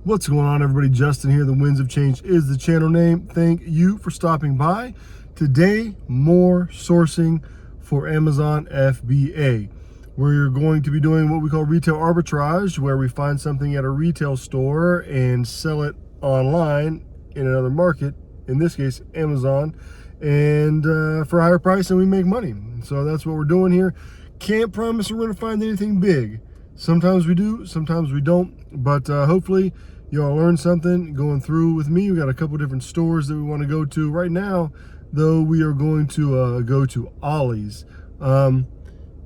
What's going on, everybody? Justin here. The Winds of Change is the channel name. Thank you for stopping by. Today, more sourcing for Amazon FBA. We're going to be doing what we call retail arbitrage, where we find something at a retail store and sell it online in another market, in this case, Amazon, and for a higher price, and we make money. So that's what we're doing here. Can't promise we're going to find anything big. Sometimes we do, sometimes we don't, but hopefully y'all learned something going through with me. We got a couple different stores that we want to go to. Right now, though, we are going to go to Ollie's.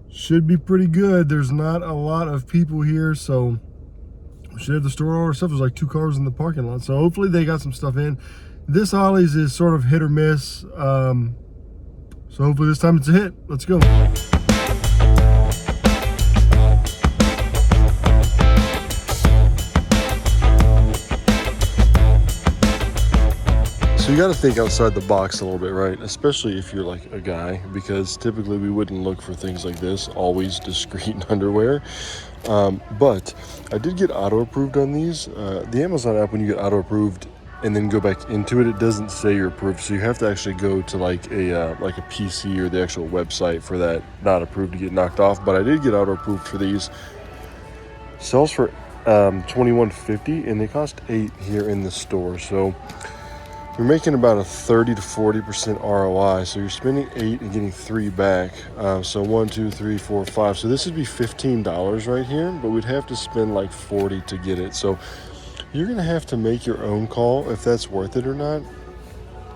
Should be pretty good. There's not a lot of people here, so we should have the store all our stuff. There's like 2 cars in the parking lot, so hopefully they got some stuff in. This Ollie's is sort of hit or miss, so hopefully this time it's a hit. Let's go. So you got to think outside the box a little bit, right? Especially if you're like a guy, because typically we wouldn't look for things like this, always discreet underwear. But I did get auto-approved on these. The Amazon app, when you get auto-approved and then go back into it, it doesn't say you're approved. So you have to actually go to like a PC or the actual website for that not approved to get knocked off. But I did get auto-approved for these. Sells for $21.50 and they cost $8 here in the store. So you're making about a 30 to 40% ROI. So you're spending $8 and getting $3 back. So 1, 2, 3, 4, 5. So this would be $15 right here, but we'd have to spend like $40 to get it. So you're gonna have to make your own call if that's worth it or not.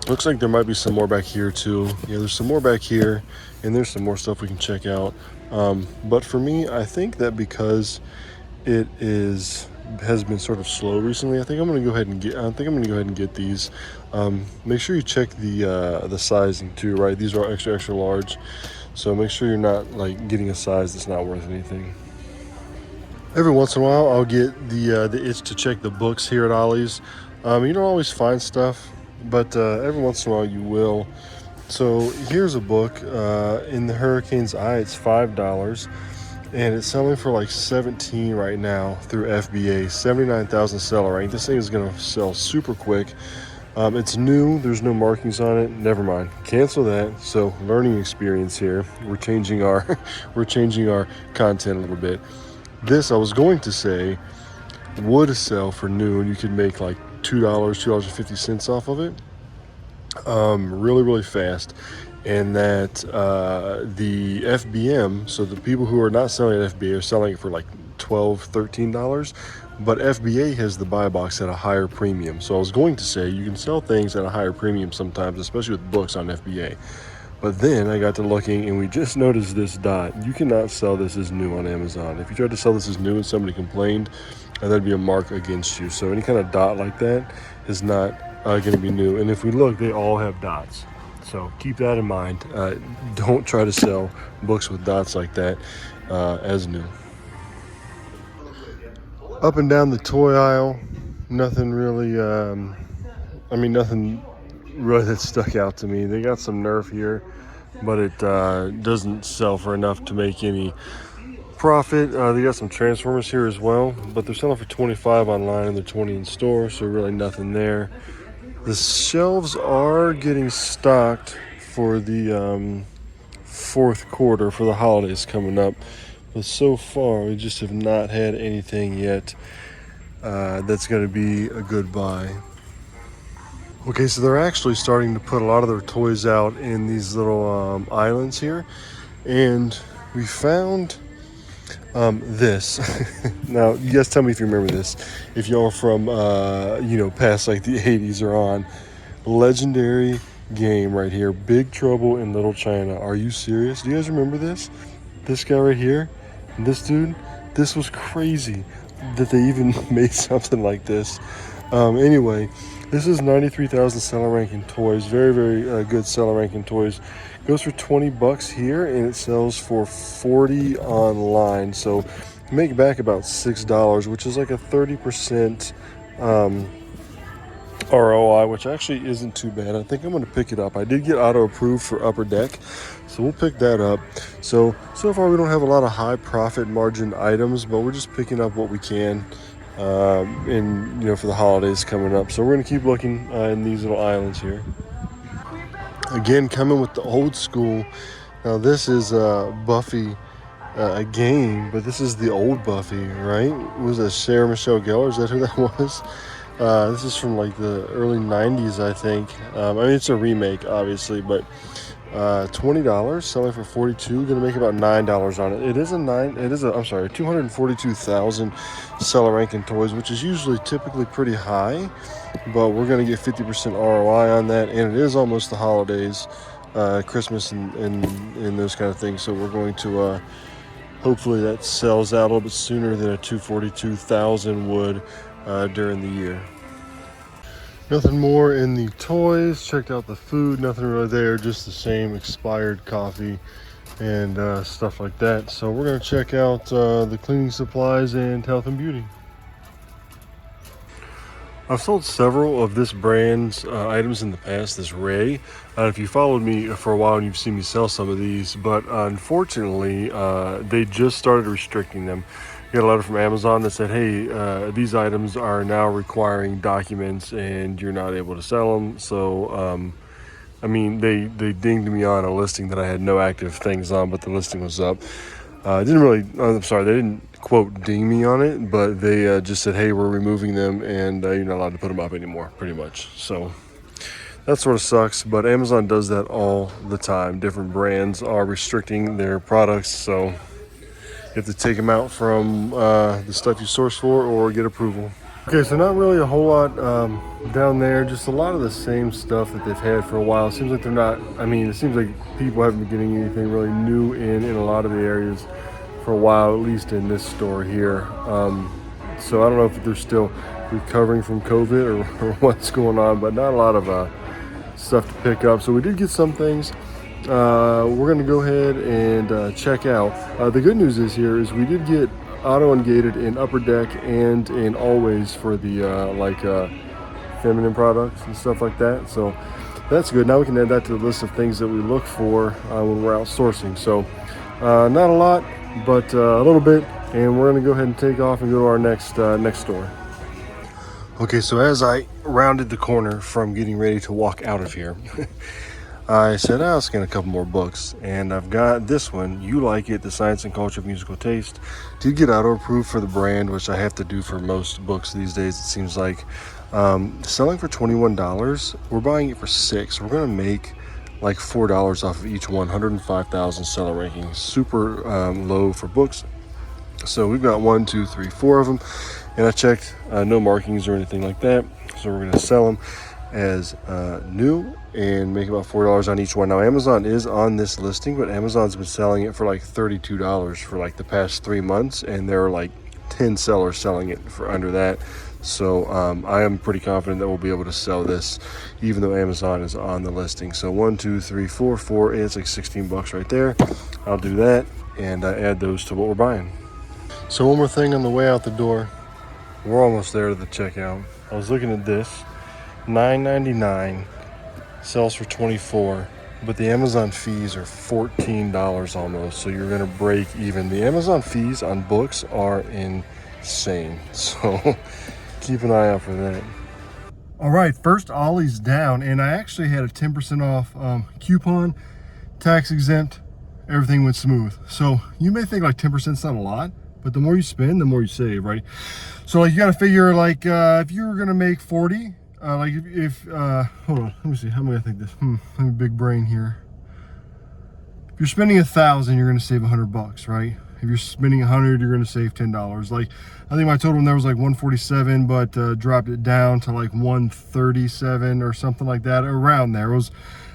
Looks like there might be some more back here too. Yeah, there's some more back here, and there's some more stuff we can check out. But for me, I think that because it has been sort of slow recently, I think I'm gonna go ahead and get these. Make sure you check the sizing too, right? These are extra large, so make sure you're not like getting a size that's not worth anything. Every once in a while, I'll get the itch to check the books here at Ollie's. You don't always find stuff, but every once in a while you will. So here's a book, In the Hurricane's Eye. It's $5. And it's selling for like $17 right now through FBA, 79,000 seller rank. This thing is gonna sell super quick. It's new, there's no markings on it. Never mind, cancel that. So learning experience here. We're changing our content a little bit. This, I was going to say, would sell for new and you could make like $2.50 off of it. Really fast. And that the FBM, so the people who are not selling at FBA are selling it for like $12, $13, but FBA has the buy box at a higher premium. So I was going to say you can sell things at a higher premium sometimes, especially with books on FBA. But then I got to looking and we just noticed this dot. You cannot sell this as new on Amazon. If you tried to sell this as new and somebody complained, that'd be a mark against you. So any kind of dot like that is not going to be new. And if we look, they all have dots. So keep that in mind. Don't try to sell books with dots like that as new. Up and down the toy aisle, nothing really, nothing really that stuck out to me. They got some Nerf here, but it doesn't sell for enough to make any profit. They got some Transformers here as well, but they're selling for $25 online and they're $20 in store, so really nothing there. The shelves are getting stocked for the fourth quarter for the holidays coming up. But so far, we just have not had anything yet that's going to be a good buy. Okay, so they're actually starting to put a lot of their toys out in these little islands here. And we found this. Now, you guys tell me if you remember this. If y'all are from, past like the 80s or on. Legendary game right here. Big Trouble in Little China. Are you serious? Do you guys remember this? This guy right here? This dude? This was crazy that they even made something like this. Anyway, this is 93,000 seller ranking toys. Very good seller ranking toys. Goes for $20 here and it sells for $40 online. So make back about $6, which is like a 30% ROI, which actually isn't too bad. I think I'm going to pick it up. I did get auto approved for Upper Deck, so we'll pick that up. So far we don't have a lot of high profit margin items, but we're just picking up what we can. and for the holidays coming up. So we're gonna keep looking in these little islands here. Again, coming with the old school. Now this is Buffy, a game, but this is the old Buffy, right? Was it Sarah Michelle Gellar? Is that who that was? This is from like the early 90s, I think. I mean, it's a remake, obviously, but $20, selling for $42, gonna make about $9 on it. I'm sorry, 242,000 seller ranking toys, which is usually typically pretty high, but we're gonna get 50% ROI on that, and it is almost the holidays, Christmas and those kind of things. So we're going to hopefully that sells out a little bit sooner than a 242,000 would during the year. Nothing more in the toys. Checked out the food, nothing really there, just the same expired coffee and stuff like that. So we're going to check out the cleaning supplies and health and beauty. I've sold several of this brand's items in the past, this Ray. If you followed me for a while and you've seen me sell some of these, but unfortunately they just started restricting them. I got a letter from Amazon that said, hey, these items are now requiring documents and you're not able to sell them. So, I mean, they dinged me on a listing that I had no active things on, but the listing was up. They didn't quote ding me on it, but they just said, hey, we're removing them and you're not allowed to put them up anymore, pretty much. So that sort of sucks, but Amazon does that all the time. Different brands are restricting their products, so you have to take them out from the stuff you source for or get approval. Okay, so not really a whole lot down there, just a lot of the same stuff that they've had for a while. It seems like it seems like people haven't been getting anything really new in a lot of the areas for a while, at least in this store here. So I don't know if they're still recovering from COVID or what's going on, but not a lot of stuff to pick up. So we did get some things. We're going to go ahead and check out. The good news is we did get auto ungated in Upper Deck and in Always for the feminine products and stuff like that. So that's good. Now we can add that to the list of things that we look for when we're outsourcing. So not a lot, but a little bit. And we're going to go ahead and take off and go to our next store. Okay, so as I rounded the corner from getting ready to walk out of here, I said, I'll scan a couple more books, and I've got this one, You Like It, The Science and Culture of Musical Taste. Did get auto-approved for the brand, which I have to do for most books these days, it seems like. Selling for $21, we're buying it for $6. We're going to make like $4 off of each one, 105,000 seller ranking. Super low for books. So we've got 1, 2, 3, 4 of them, and I checked, no markings or anything like that. So we're going to sell them as new and make about $4 on each one. Now Amazon is on this listing, but Amazon's been selling it for like $32 for like the past 3 months, and there are like 10 sellers selling it for under that. So I am pretty confident that we'll be able to sell this even though Amazon is on the listing. So 1, 2, 3, 4, and it's like $16 right there. I'll do that and add those to what we're buying. So one more thing on the way out the door. We're almost there to the checkout. I was looking at this, $9.99, sells for $24, but the Amazon fees are $14 almost, so you're gonna break even. The Amazon fees on books are insane, so keep an eye out for that. All right, first Ollie's down, and I actually had a 10% off coupon, tax exempt, everything went smooth. So you may think like 10% is not a lot, but the more you spend, the more you save, right? So like you gotta figure like if you're gonna make 40, like if hold on, let me see, how am I gonna think this? I'm a big brain here. If you're spending $1,000, you're gonna save $100, right? If you're spending 100, you're gonna save $10. Like I think my total in there was like 147, but dropped it down to like 137 or something like that, around there. It was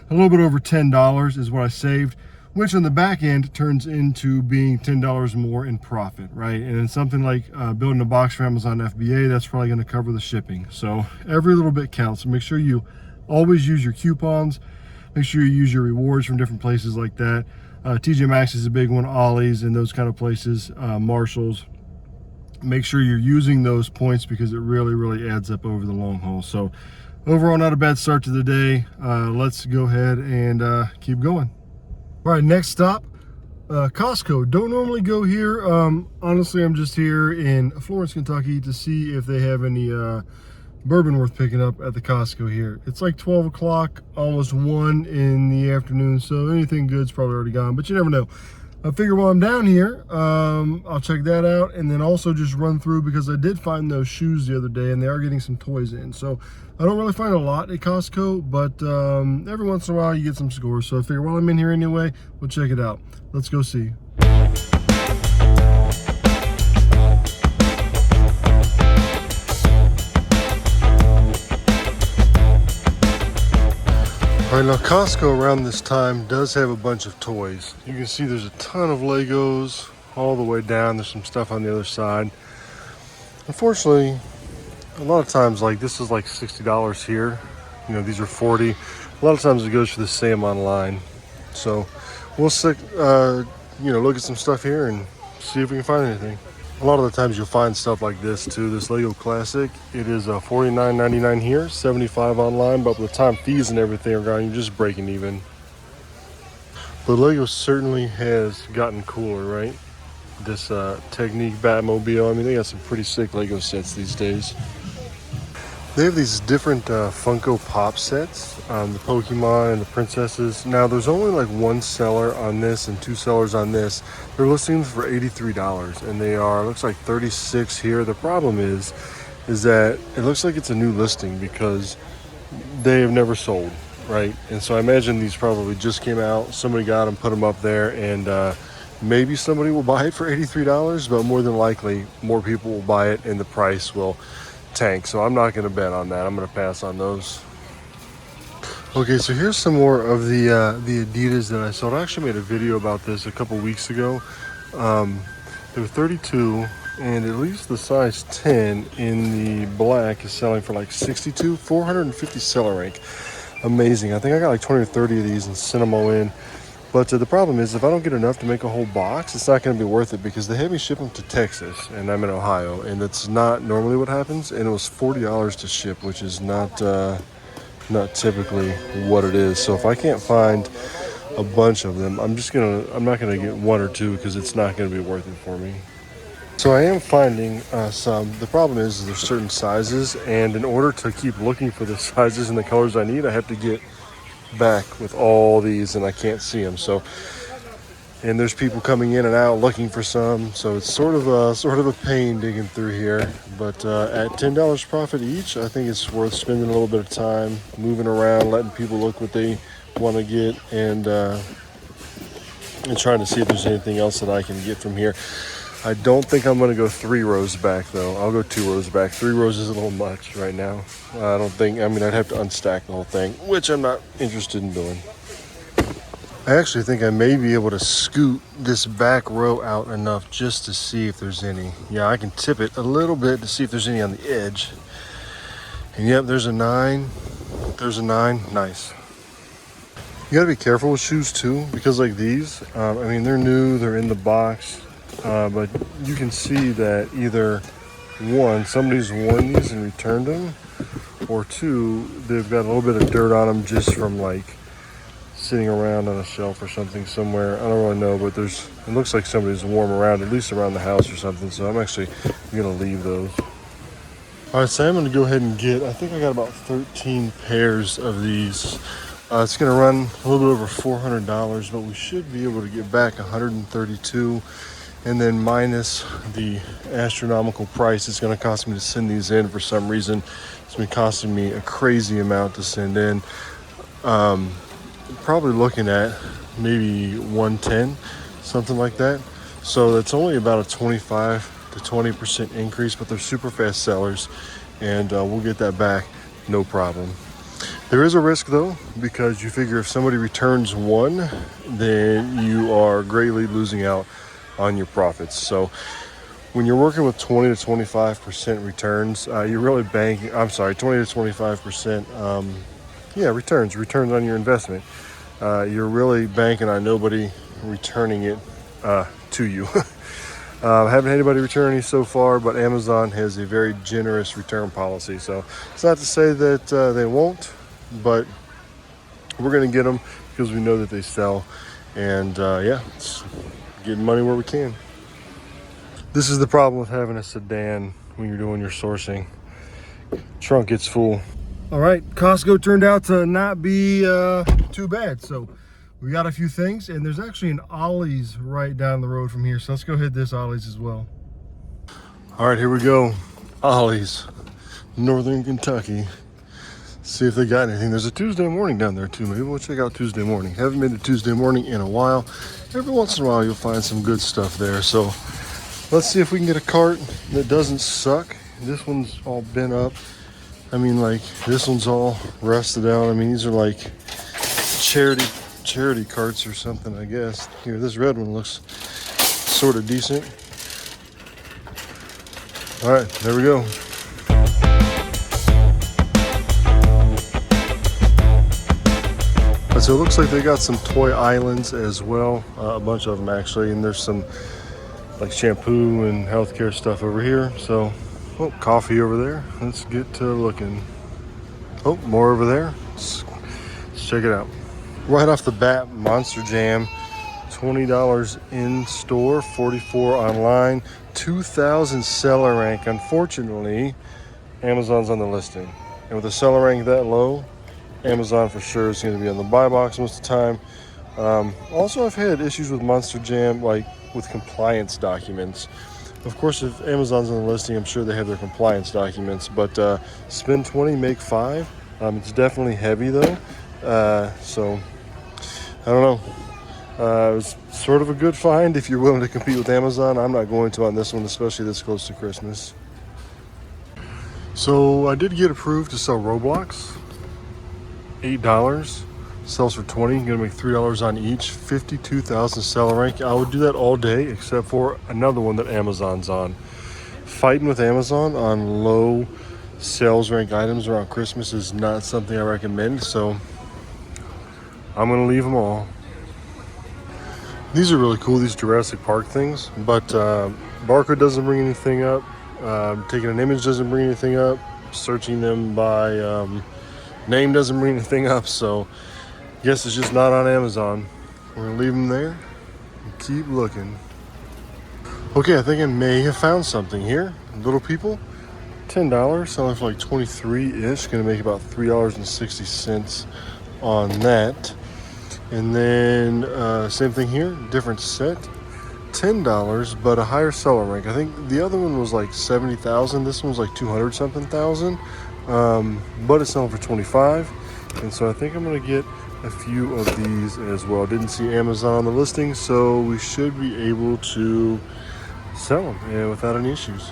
a little bit over $10 is what I saved, which on the back end turns into being $10 more in profit, right? And it's something like building a box for Amazon FBA, that's probably gonna cover the shipping. So every little bit counts. So make sure you always use your coupons. Make sure you use your rewards from different places like that. TJ Maxx is a big one, Ollie's and those kind of places, Marshall's. Make sure you're using those points because it really, really adds up over the long haul. So overall, not a bad start to the day. Let's go ahead and keep going. All right, next stop, Costco. Don't normally go here. Honestly, I'm just here in Florence, Kentucky to see if they have any bourbon worth picking up at the Costco here. It's like 12 o'clock, almost 1 in the afternoon, so anything good's probably already gone, but you never know. I figure while I'm down here, I'll check that out, and then also just run through, because I did find those shoes the other day, and they are getting some toys in. So I don't really find a lot at Costco, but every once in a while you get some scores. So I figure while I'm in here anyway, we'll check it out. Let's go see. All right, now Costco around this time does have a bunch of toys. You can see there's a ton of Legos all the way down. There's some stuff on the other side. Unfortunately, a lot of times, like, this is like $60 here. You know, these are 40. A lot of times it goes for the same online. So we'll look at some stuff here and see if we can find anything. A lot of the times you'll find stuff like this too. This Lego Classic, it is $49.99 here, $75 online, but by the time fees and everything are gone, you're just breaking even. The Lego certainly has gotten cooler, right? This Technique Batmobile, I mean, they got some pretty sick Lego sets these days. They have these different Funko Pop sets, the Pokemon and the princesses. Now, there's only like one seller on this and two sellers on this. They're listing for $83, and they are, looks like 36 here. The problem is that it looks like it's a new listing because they have never sold, right? And so I imagine these probably just came out. Somebody got them, put them up there, and maybe somebody will buy it for $83, but more than likely, more people will buy it, and the price will tank. So I'm not going to bet on that. I'm going to pass on those. Okay, so here's some more of the Adidas that I sold. I actually made a video about this a couple weeks ago. They were 32, and at least the size 10 in the black is selling for like 62, 450 seller rank. Amazing. I think I got like 20 or 30 of these and sent them all in. But the problem is, if I don't get enough to make a whole box, it's not going to be worth it, because they had me ship them to Texas, and I'm in Ohio, and that's not normally what happens. And it was $40 to ship, which is not typically what it is. So if I can't find a bunch of them, I'm not gonna get one or two, because it's not going to be worth it for me. So I am finding some. The problem is there's certain sizes, and in order to keep looking for the sizes and the colors I need, I have to get back with all these, and I can't see them. So, and there's people coming in and out looking for some, so it's sort of a pain digging through here. But at $10 profit each, I think it's worth spending a little bit of time moving around, letting people look what they want to get, and trying to see if there's anything else that I can get from here. I don't think I'm going to go 3 rows back, though. I'll go 2 rows back. 3 rows is a little much right now. I'd have to unstack the whole thing, which I'm not interested in doing. I actually think I may be able to scoot this back row out enough just to see if there's any. Yeah, I can tip it a little bit to see if there's any on the edge. And yep, there's a 9. There's a 9. Nice. You got to be careful with shoes, too, because like these, they're new, they're in the box. But you can see that either one, somebody's worn these and returned them, or two, they've got a little bit of dirt on them just from like sitting around on a shelf or something somewhere. I don't really know, but it looks like somebody's worn around, at least around the house or something. So I'm actually gonna leave those. All right, so I'm gonna go ahead and I think I got about 13 pairs of these. It's gonna run a little bit over $400, but we should be able to get back 132. And then minus the astronomical price it's going to cost me to send these in. For some reason, it's been costing me a crazy amount to send in. Probably looking at maybe 110, something like that. So that's only about a 25 to 20% increase, but they're super fast sellers, and we'll get that back, no problem. There is a risk, though, because you figure if somebody returns one, then you are greatly losing out on your profits. So when you're working with 20 to 25% returns, you're really banking, 20 to 25%, returns on your investment. You're really banking on nobody returning it to you. I haven't had anybody return any so far, but Amazon has a very generous return policy. So it's not to say that they won't, but we're going to get them because we know that they sell. And getting money where we can. This is the problem with having a sedan when you're doing your sourcing. Trunk gets full. All right, Costco turned out to not be too bad. So we got a few things, and there's actually an Ollie's right down the road from here. So let's go hit this Ollie's as well. All right, here we go. Ollie's, Northern Kentucky. See if they got anything. There's a Tuesday morning down there too. Maybe we'll check out Tuesday morning. Haven't been to Tuesday morning in a while. Every once in a while you'll find some good stuff there. So let's see if we can get a cart that doesn't suck. This one's all bent up. I mean, like, this one's all rusted out. I mean, these are like charity carts or something, I guess. Here, this red one looks sort of decent. All right, there we go. So it looks like they got some toy islands as well, a bunch of them actually, and there's some like shampoo and healthcare stuff over here. So, oh, coffee over there. Let's get to looking. Oh, more over there. Let's check it out. Right off the bat, Monster Jam, $20 in store, $44 online, 2,000 seller rank. Unfortunately, Amazon's on the listing, and with a seller rank that low, Amazon for sure is going to be on the buy box most of the time. Also, I've had issues with Monster Jam, like with compliance documents. Of course, if Amazon's on the listing, I'm sure they have their compliance documents, but spend 20, make 5. It's definitely heavy though. So I don't know. It was sort of a good find if you're willing to compete with Amazon. I'm not going to on this one, especially this close to Christmas. So I did get approved to sell Roblox. $8, sells for $20, gonna make $3 on each, 52,000 seller rank. I would do that all day except for another one that Amazon's on. Fighting with Amazon on low sales rank items around Christmas is not something I recommend, so I'm gonna leave them all. These are really cool, these Jurassic Park things, but barcode doesn't bring anything up, taking an image doesn't bring anything up, searching them by name doesn't bring anything up, so I guess it's just not on Amazon. We're gonna leave them there and keep looking. Okay, I think I may have found something here. Little People, $10, selling for like 23-ish, gonna make about $3.60 on that. And then same thing here, different set, $10, but a higher seller rank. I think the other one was like 70,000. This one's like 200 something thousand. But it's selling for 25, and so I think I'm gonna get a few of these as well. Didn't see Amazon on the listing, so we should be able to sell them without any issues.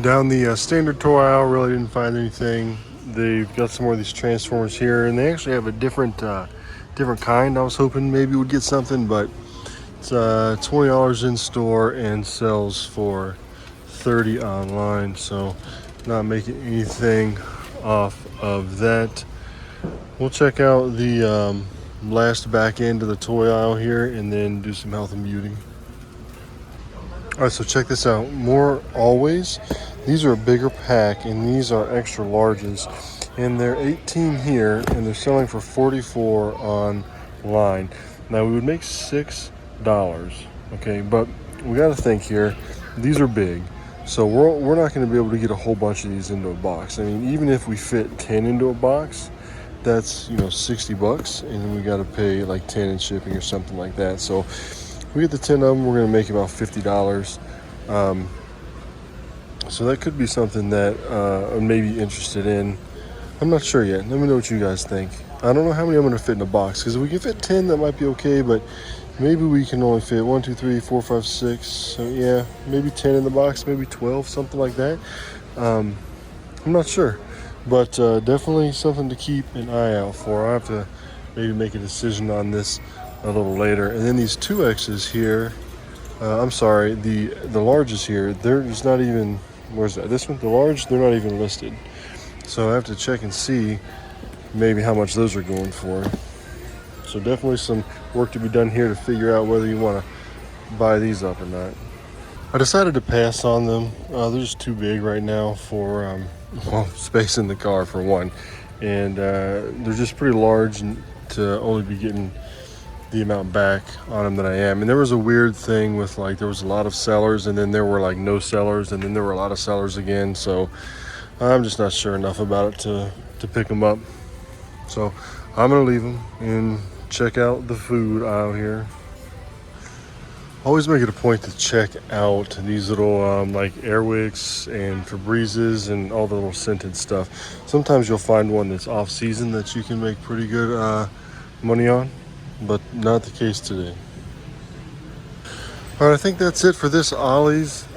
Down the standard toy aisle, really didn't find anything. They've got some more of these Transformers here, and they actually have a different kind. I was hoping maybe we'd get something, but it's $20 in store and sells for $30 online, so not making anything off of that. We'll check out the last back end of the toy aisle here and then do some health and beauty. All right, so check this out. More Always. These are a bigger pack, and these are extra larges, and they're 18 here, and they're selling for $44 online. Now we would make $6, okay, but we got to think here. These are big. So we're not going to be able to get a whole bunch of these into a box. I mean, even if we fit 10 into a box, that's, you know, $60, and then we got to pay like 10 in shipping or something like that. So if we get the 10 of them, we're going to make about $50. So that could be something that I may be interested in. I'm not sure yet. Let me know what you guys think. I don't know how many I'm going to fit in a box, because if we can fit 10, that might be okay, but maybe we can only fit 1, 2, 3, 4, 5, 6. So yeah, maybe 10 in the box, maybe 12, something like that. I'm not sure, but definitely something to keep an eye out for. I have to maybe make a decision on this a little later. And then these 2X's here, I'm sorry, the larges here, there's not even, where's that? This one, the large, they're not even listed. So I have to check and see maybe how much those are going for. So definitely some work to be done here to figure out whether you want to buy these up or not. I decided to pass on them. They're just too big right now for space in the car for one, and they're just pretty large to only be getting the amount back on them that I am. And there was a weird thing with like, there was a lot of sellers and then there were like no sellers and then there were a lot of sellers again. So I'm just not sure enough about it to pick them up. So I'm gonna leave them and check out the food aisle here. Always make it a point to check out these little like Airwicks and Febrezes and all the little scented stuff. Sometimes you'll find one that's off season that you can make pretty good money on, but not the case today. All right, I think that's it for this Ollie's.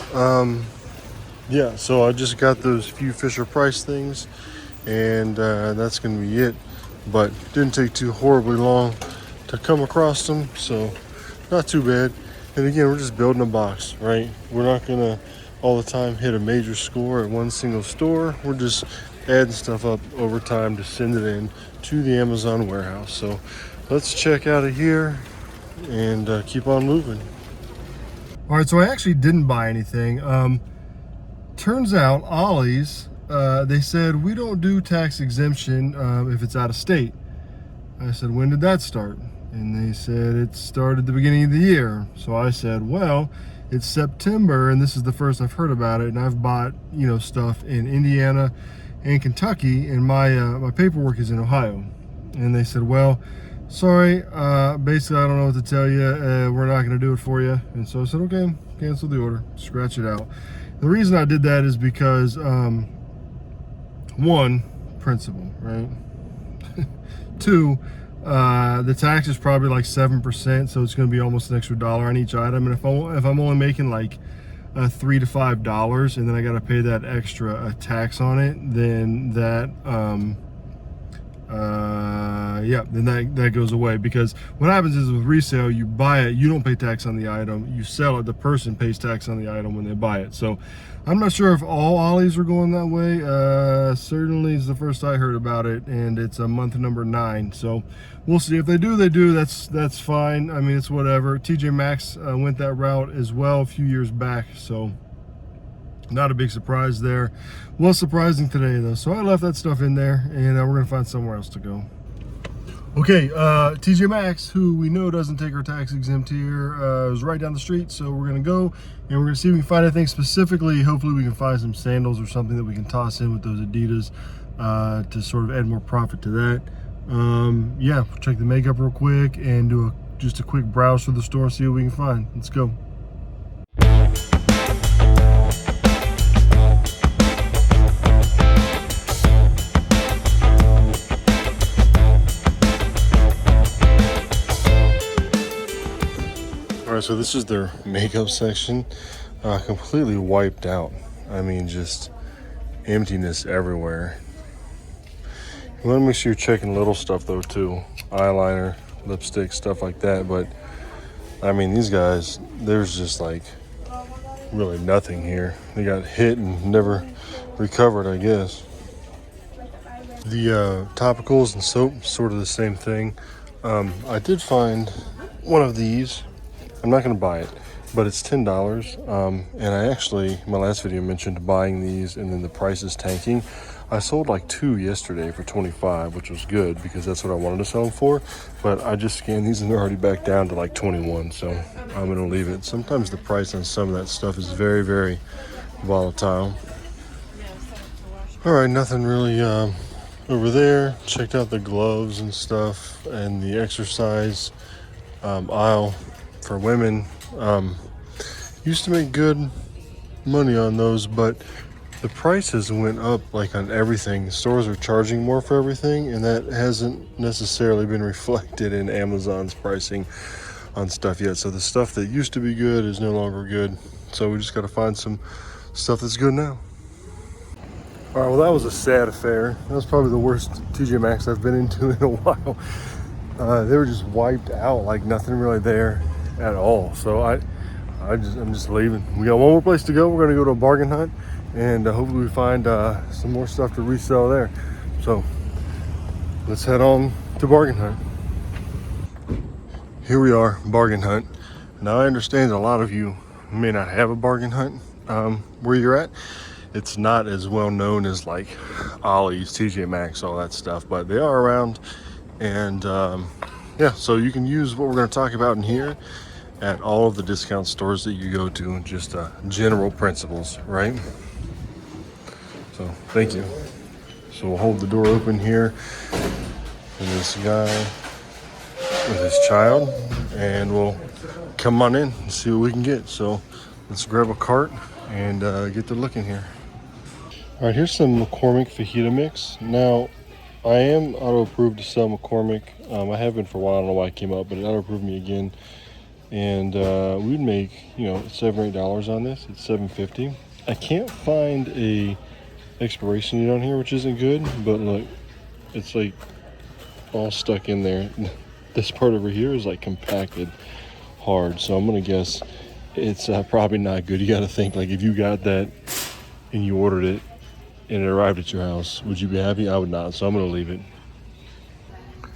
Yeah, so I just got those few Fisher Price things, and that's gonna be it. But didn't take too horribly long to come across them, so not too bad. And again, we're just building a box, right? We're not gonna all the time hit a major score at one single store. We're just adding stuff up over time to send it in to the Amazon warehouse. So let's check out of here and keep on moving. All right, so I actually didn't buy anything. Turns out Ollie's, they said we don't do tax exemption if it's out of state. I said, when did that start? And they said it started the beginning of the year. So I said, well, it's September and this is the first I've heard about it. And I've bought, you know, stuff in Indiana and Kentucky, and my paperwork is in Ohio. And they said, well, sorry, basically I don't know what to tell you. We're not gonna do it for you. And so I said, okay, cancel the order, scratch it out. The reason I did that is because one, principle, right? Two, the tax is probably like 7%, so it's going to be almost an extra $1 on each item. And if I'm only making like $3 to $5, and then I got to pay that extra tax on it, then that yeah, then that goes away. Because what happens is with resale, you buy it, you don't pay tax on the item, you sell it, the person pays tax on the item when they buy it. So I'm not sure if all Ollies are going that way. Certainly is the first I heard about it, and it's a month number 9. So we'll see. If they do, they do. That's fine. I mean, it's whatever. TJ Maxx went that route as well a few years back, so not a big surprise there. Was surprising today though, so I left that stuff in there, and we're gonna find somewhere else to go. Okay, TJ Maxx, who we know doesn't take our tax exempt here, is right down the street, so we're gonna go and we're gonna see if we can find anything specifically. Hopefully we can find some sandals or something that we can toss in with those Adidas to sort of add more profit to that. Yeah, check the makeup real quick and do just a quick browse through the store, see what we can find. Let's go. All right, so this is their makeup section, completely wiped out. I mean, just emptiness everywhere. You want to make sure you're checking little stuff though too, eyeliner, lipstick, stuff like that. But I mean, these guys, there's just like really nothing here. They got hit and never recovered, I guess. The topicals and soap, sort of the same thing. I did find one of these. I'm not going to buy it, but it's $10. And I actually, my last video mentioned buying these and then the price is tanking. I sold like 2 yesterday for $25, which was good because that's what I wanted to sell them for. But I just scanned these and they're already back down to like 21, so I'm going to leave it. Sometimes the price on some of that stuff is very, very volatile. All right, nothing really over there. Checked out the gloves and stuff and the exercise aisle for women. Used to make good money on those, but the prices went up like on everything. Stores are charging more for everything, and that hasn't necessarily been reflected in Amazon's pricing on stuff yet. So the stuff that used to be good is no longer good. So we just got to find some stuff that's good now. All right, well, that was a sad affair. That was probably the worst TJ Maxx I've been into in a while. They were just wiped out, like nothing really there at all. So I'm just leaving. We got one more place to go. We're gonna go to a bargain hunt, and hopefully we find some more stuff to resell there. So let's head on to bargain hunt. Here we are, bargain hunt. Now I understand a lot of you may not have a bargain hunt where you're at. It's not as well known as like Ollie's, TJ Maxx, all that stuff, but they are around. And yeah, so you can use what we're going to talk about in here at all of the discount stores that you go to, just general principles, right? So thank you. So we'll hold the door open here for this guy with his child, and we'll come on in and see what we can get. So let's grab a cart and get to looking here. All right, here's some McCormick fajita mix. Now, I am auto-approved to sell McCormick. I have been for a while. I don't know why it came up, but it auto-approved me again. And we'd make, $7 or $8 on this. It's $7.50. I can't find a expiration date on here, which isn't good. But look, it's like all stuck in there. This part over here is like compacted hard. So I'm gonna guess it's probably not good. You got to think, like, if you got that and you ordered it and it arrived at your house, would you be happy? I would not. So I'm gonna leave it.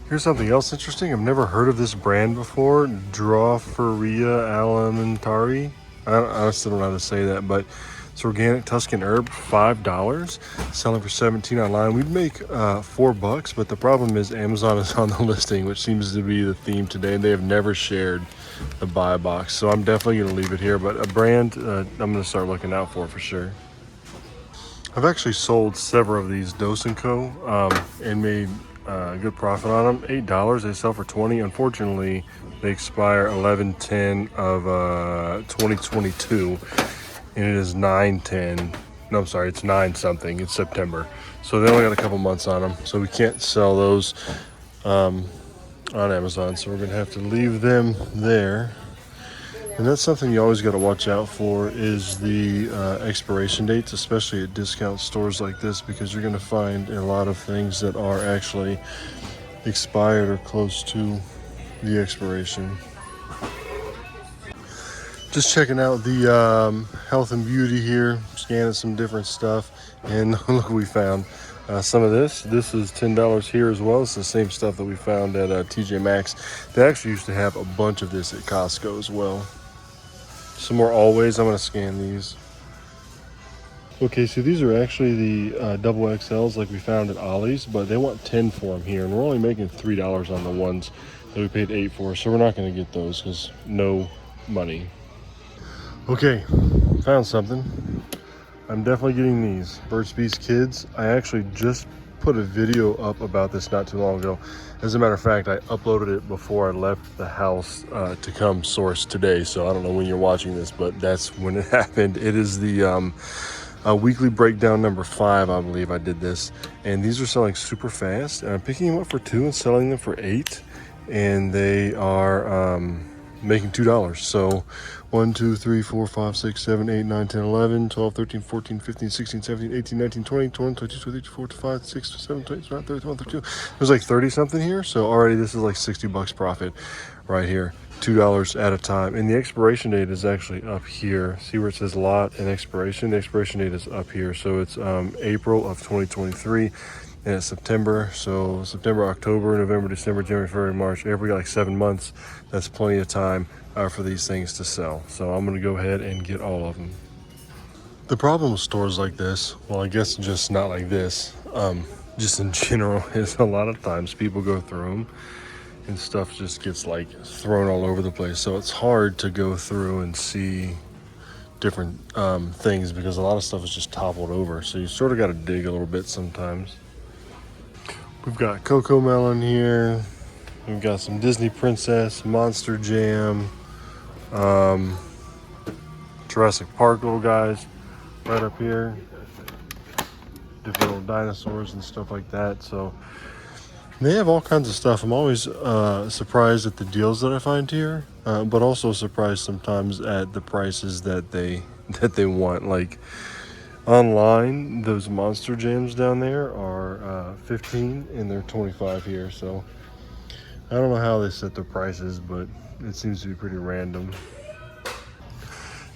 Here's something else interesting. I've never heard of this brand before. Drawferia alimentari. I still don't know how to say that, but it's organic Tuscan herb, $5, selling for $17 online. We'd make $4, but the problem is Amazon is on the listing, which seems to be the theme today. They have never shared the buy box, so I'm definitely going to leave it here. But a brand I'm going to start looking out for sure. I've actually sold several of these Dos & Co. And made good profit on them. $8, they sell for $20. Unfortunately, they expire 11/10 of 2022, and it is 9/10. No, I'm sorry, it's 9 something. It's September, so they only got a couple months on them. So we can't sell those on Amazon. So we're gonna have to leave them there. And that's something you always got to watch out for is the expiration dates, especially at discount stores like this, because you're going to find a lot of things that are actually expired or close to the expiration. Just checking out the health and beauty here, scanning some different stuff, and look what we found. Some of this is $10 here as well. It's the same stuff that we found at TJ Maxx. They actually used to have a bunch of this at Costco as well. Some more Always. I'm going to scan these. Okay, so these are actually the double XLs like we found at Ollie's, but they want 10 for them here, and we're only making $3 on the ones that we paid 8 for, so we're not going to get those because no money. Okay, found something. I'm definitely getting these Burt's Bees Kids. I actually just put a video up about this not too long ago. As a matter of fact, I uploaded it before I left the house to come source today. So I don't know when you're watching this, but that's when it happened. It is the weekly breakdown number 5, I believe I did this. And these are selling super fast. And I'm picking them up for $2 and selling them for $8. And they are making $2. So 1, 2, 3, 4, 5, 6, 7, 8, 9, 10, 11, 12, 13, 14, 15, 16, 17, 18, 19, 20, 21, 22, 23, 24, 25, 6, 7, 20, 30, 31, 32. There's like 30 something here. So already this is like $60 profit right here. $2 at a time. And the expiration date is actually up here. See where it says lot and expiration? The expiration date is up here. So it's April of 2023. And it's September, so September, October, November, December, January, February, March. We got like 7 months. That's plenty of time for these things to sell. So I'm gonna go ahead and get all of them. The problem with stores like this, well, I guess just not like this, just in general, is a lot of times people go through them and stuff just gets like thrown all over the place. So it's hard to go through and see different things because a lot of stuff is just toppled over. So you sort of got to dig a little bit sometimes. We've got Cocoa Melon here. We've got some Disney Princess, Monster Jam, Jurassic Park little guys right up here. Different little dinosaurs and stuff like that. So they have all kinds of stuff. I'm always surprised at the deals that I find here, but also surprised sometimes at the prices that they want. Like online, those Monster Jams down there are 15 and they're 25 here. So I don't know how they set their prices, but it seems to be pretty random.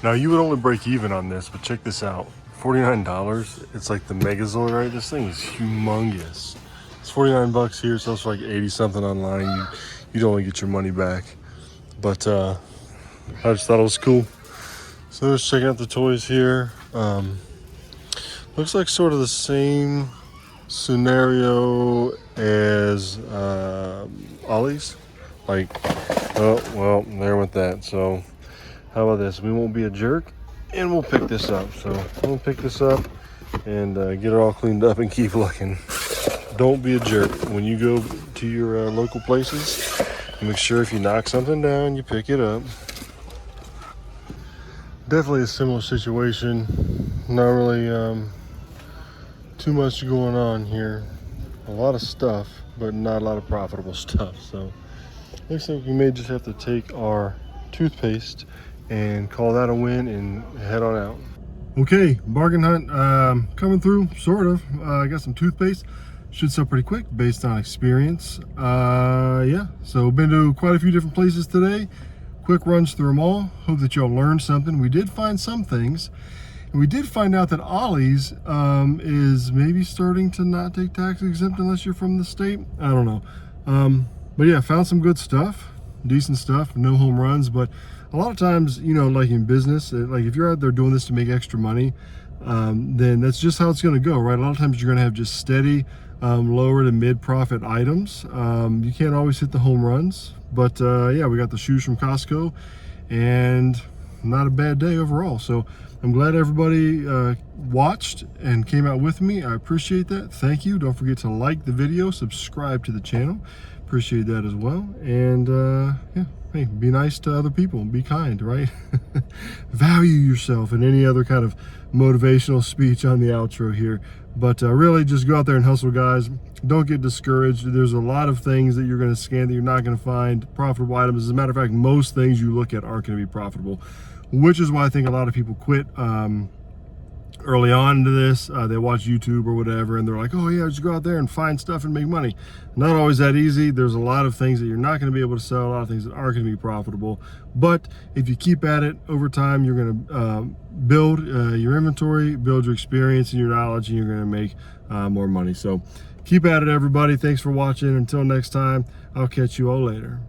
Now you would only break even on this, but check this out. $49. It's like the Megazord, right? This thing is humongous. It's 49 bucks here, sells for like 80 something online. You'd only get your money back. But I just thought it was cool. So let's check out the toys here. Looks like sort of the same scenario as Ollie's. Like, oh, well, there with that. So how about this? We won't be a jerk, and we'll pick this up. So we'll pick this up and get it all cleaned up and keep looking. Don't be a jerk when you go to your local places. Make sure if you knock something down, you pick it up. Definitely a similar situation. Not really too much going on here. A lot of stuff, but not a lot of profitable stuff. So looks like we may just have to take our toothpaste and call that a win and head on out. Okay, bargain hunt coming through, sort of. I got some toothpaste. Should sell pretty quick based on experience. Yeah, so been to quite a few different places today. Quick runs through them all. Hope that y'all learned something. We did find some things. And we did find out that Ollie's is maybe starting to not take tax exempt unless you're from the state. I don't know. But yeah, found some good stuff, decent stuff, no home runs. But a lot of times, you know, like in business, like if you're out there doing this to make extra money, then that's just how it's going to go, right? A lot of times you're going to have just steady, lower to mid profit items. You can't always hit the home runs, but yeah, we got the shoes from Costco and not a bad day overall. So I'm glad everybody watched and came out with me. I appreciate that. Thank you. Don't forget to like the video, subscribe to the channel. Appreciate that as well. And yeah, hey, be nice to other people, be kind, right? Value yourself, and any other kind of motivational speech on the outro here. But really just go out there and hustle, guys. Don't get discouraged. There's a lot of things that you're going to scan that you're not going to find profitable items. As a matter of fact, most things you look at aren't going to be profitable, which is why I think a lot of people quit early on into this. They watch YouTube or whatever, and they're like, oh yeah, just go out there and find stuff and make money. Not always that easy. There's a lot of things that you're not going to be able to sell, a lot of things that aren't going to be profitable. But if you keep at it over time, you're going to build your inventory, build your experience and your knowledge, and you're going to make more money. So keep at it, everybody. Thanks for watching. Until next time, I'll catch you all later.